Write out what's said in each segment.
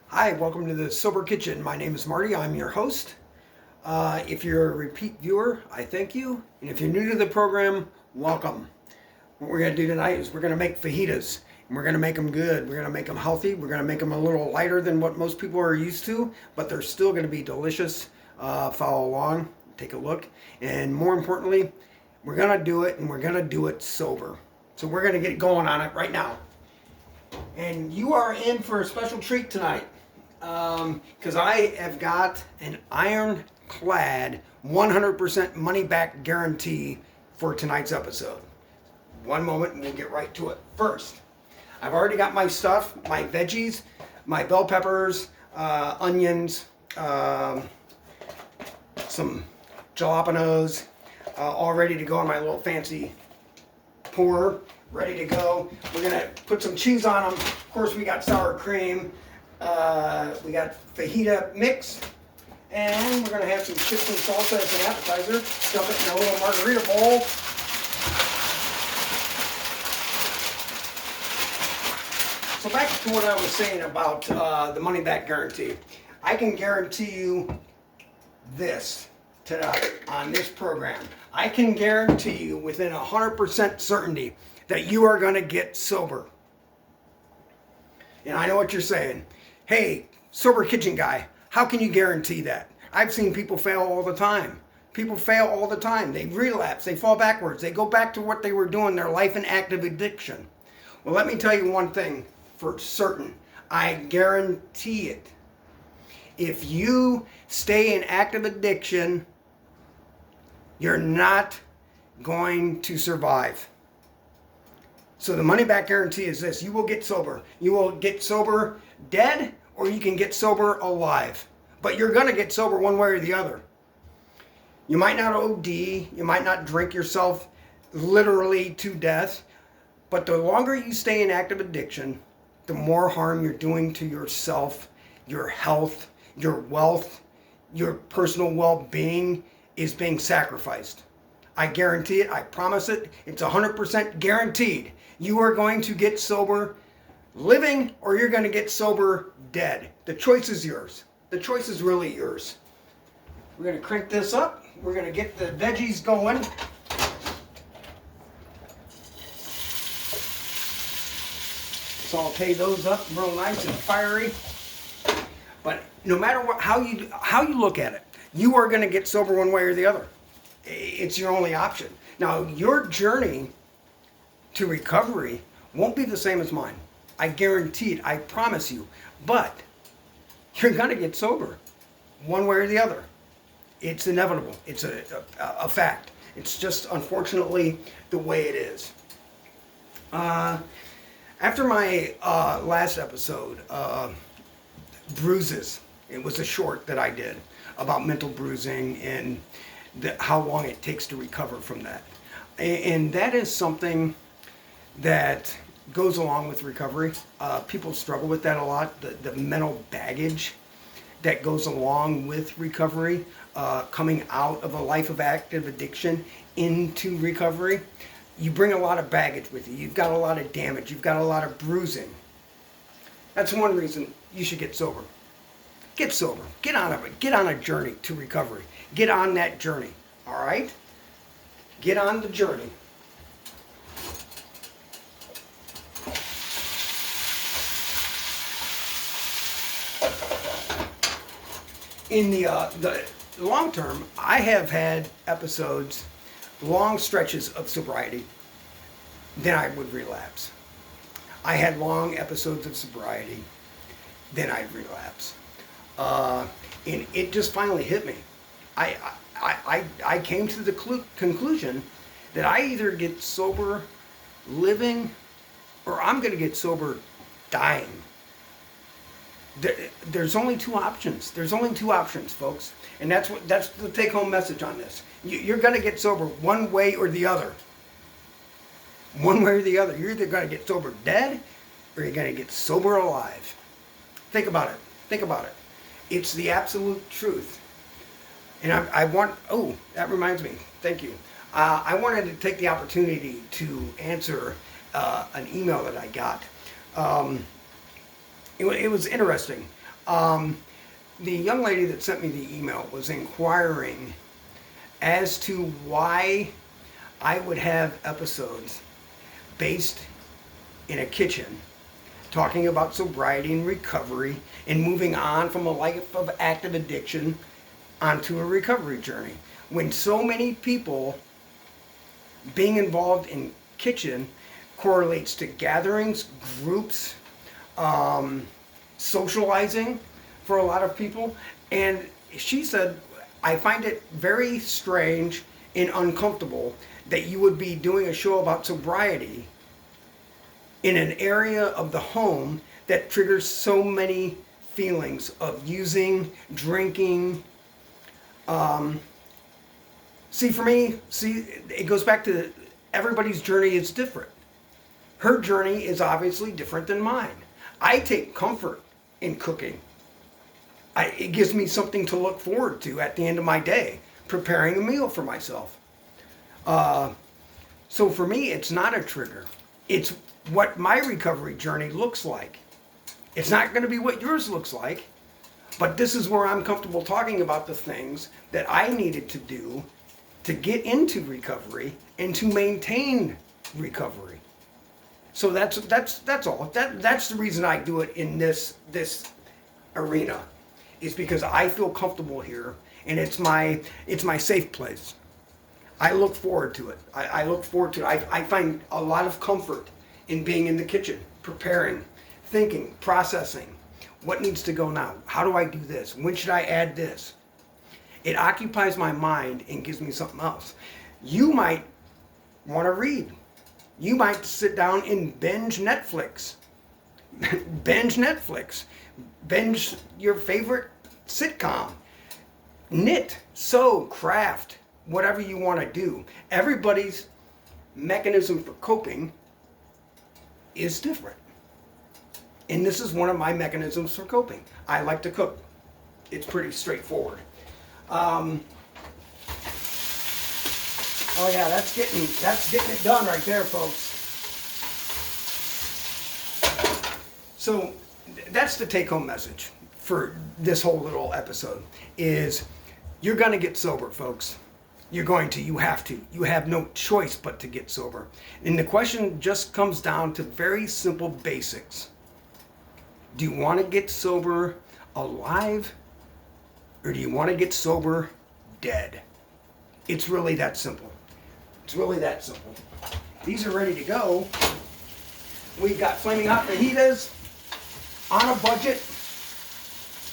Hi, welcome to the Sober Kitchen. My name is Marty. I'm your host. If you're a repeat viewer, I thank you. And if you're new to the program, welcome. What we're going to do tonight is we're going to make fajitas. And we're going to make them good. We're going to make them healthy. We're going to make them a little lighter than what most people are used to, but they're still going to be delicious. Follow along, take a look. And more importantly, we're going to do it, and we're going to do it sober. So we're going to get going on it right now. And you are in for a special treat tonight. Because I have got an ironclad 100% money back guarantee for tonight's episode. One moment and we'll get right to it. First, I've already got my stuff, my veggies, my bell peppers, onions, some jalapenos, all ready to go on my little fancy pour, ready to go. We're gonna put some cheese on them. Of course, we got sour cream. We got fajita mix, and we're going to have some chips and salsa as an appetizer. Dump it in a little margarita bowl. So back to what I was saying about the money back guarantee. I can guarantee you this tonight on this program. I can guarantee you within 100% certainty that you are going to get sober. And I know what you're saying. Hey, Sober Kitchen guy, how can you guarantee that? I've seen people fail all the time. People fail all the time. They relapse. They fall backwards. They go back to what they were doing, their life in active addiction. Well, let me tell you one thing for certain. I guarantee it. If you stay in active addiction, you're not going to survive. So the money back guarantee is this: you will get sober. You will get sober dead, or you can get sober alive. But you're going to get sober one way or the other. You might not OD, you might not drink yourself literally to death, but the longer you stay in active addiction, the more harm you're doing to yourself, your health, your wealth, your personal well-being is being sacrificed. I guarantee it, I promise it, it's 100% guaranteed. You are going to get sober living, or you're going to get sober dead. The choice is yours. The choice is really yours. We're going to crank this up. We're going to get the veggies going. Saute those up real nice and fiery. But no matter what, how you look at it, you are going to get sober one way or the other. It's your only option. Now, your journey to recovery won't be the same as mine. I guarantee it. I promise you. But you're going to get sober one way or the other. It's inevitable. It's a fact. It's just unfortunately the way it is. After my last episode, Bruises, it was a short that I did about mental bruising and how long it takes to recover from that. And that is something that goes along with recovery. People struggle with that a lot, the mental baggage that goes along with recovery, coming out of a life of active addiction into recovery. You bring a lot of baggage with you. You've got a lot of damage. You've got a lot of bruising. That's one reason you should get sober. Get sober. Get on it. Get on a journey to recovery. Get on that journey. All right? Get on the journey. In the long term, I have had episodes, long stretches of sobriety, then I would relapse. I had long episodes of sobriety, then I'd relapse. And it just finally hit me. I came to the conclusion that I either get sober living, or I'm going to get sober dying. There's only two options. There's only two options, folks. And that's the take-home message on this. You're going to get sober one way or the other. One way or the other. You're either going to get sober dead, or you're going to get sober alive. Think about it. Think about it. It's the absolute truth. And I want, oh, that reminds me. Thank you. I wanted to take the opportunity to answer an email that I got. It was interesting. The young lady that sent me the email was inquiring as to why I would have episodes based in a kitchen talking about sobriety and recovery and moving on from a life of active addiction onto a recovery journey. When so many people being involved in kitchen correlates to gatherings, groups, socializing for a lot of people. And she said, I find it very strange and uncomfortable that you would be doing a show about sobriety in an area of the home that triggers so many feelings of using, drinking. For me, it goes back to everybody's journey is different. Her journey is obviously different than mine. I take comfort in cooking. It gives me something to look forward to at the end of my day, preparing a meal for myself. So for me, it's not a trigger. It's what my recovery journey looks like. It's not going to be what yours looks like, but this is where I'm comfortable talking about the things that I needed to do to get into recovery and to maintain recovery. So that's all. That's the reason I do it in this arena, is because I feel comfortable here, and it's my safe place. I look forward to it. I look forward to it. I find a lot of comfort in being in the kitchen, preparing, thinking, processing. What needs to go now? How do I do this? When should I add this? It occupies my mind and gives me something else. You might want to read. You might sit down and binge Netflix. Binge your favorite sitcom. Knit, sew, craft, whatever you want to do. Everybody's mechanism for coping is different. And this is one of my mechanisms for coping. I like to cook. It's pretty straightforward. Oh yeah, that's getting it done right there, folks. So that's the take-home message for this whole little episode is you're going to get sober, folks. You're going to. You have to. You have no choice but to get sober. And the question just comes down to very simple basics. Do you want to get sober alive, or do you want to get sober dead? It's really that simple. It's really that simple. These are ready to go. We've got flaming hot fajitas on a budget,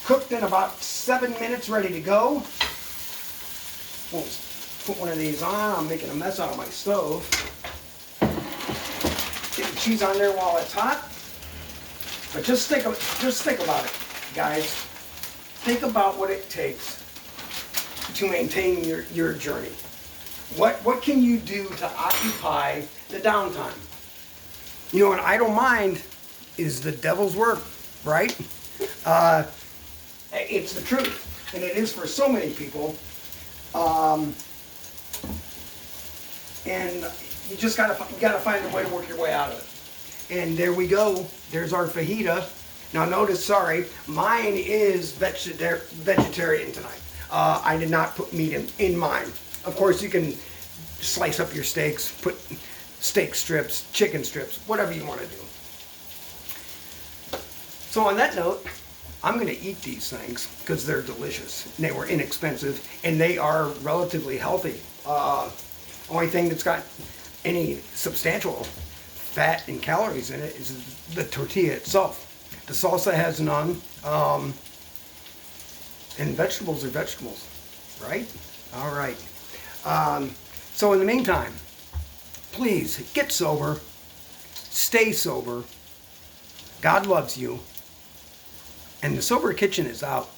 cooked in about 7 minutes, ready to go. We'll put one of these on. I'm making a mess out of my stove. Get the cheese on there while it's hot. But just think about it, guys. Think about what it takes to maintain your journey. What can you do to occupy the downtime? You know, an idle mind is the devil's work, right? It's the truth, and it is for so many people. And you just gotta find a way to work your way out of it. And there we go. There's our fajita. Now notice, mine is vegetarian tonight. I did not put meat in mine. Of course, you can slice up your steaks, put steak strips, chicken strips, whatever you want to do. So on that note, I'm going to eat these things because they're delicious. And they were inexpensive, and they are relatively healthy. Only thing that's got any substantial fat and calories in it is the tortilla itself. The salsa has none. And vegetables are vegetables, right? All right. So in the meantime, please get sober, stay sober. God loves you. And the Sober Kitchen is out.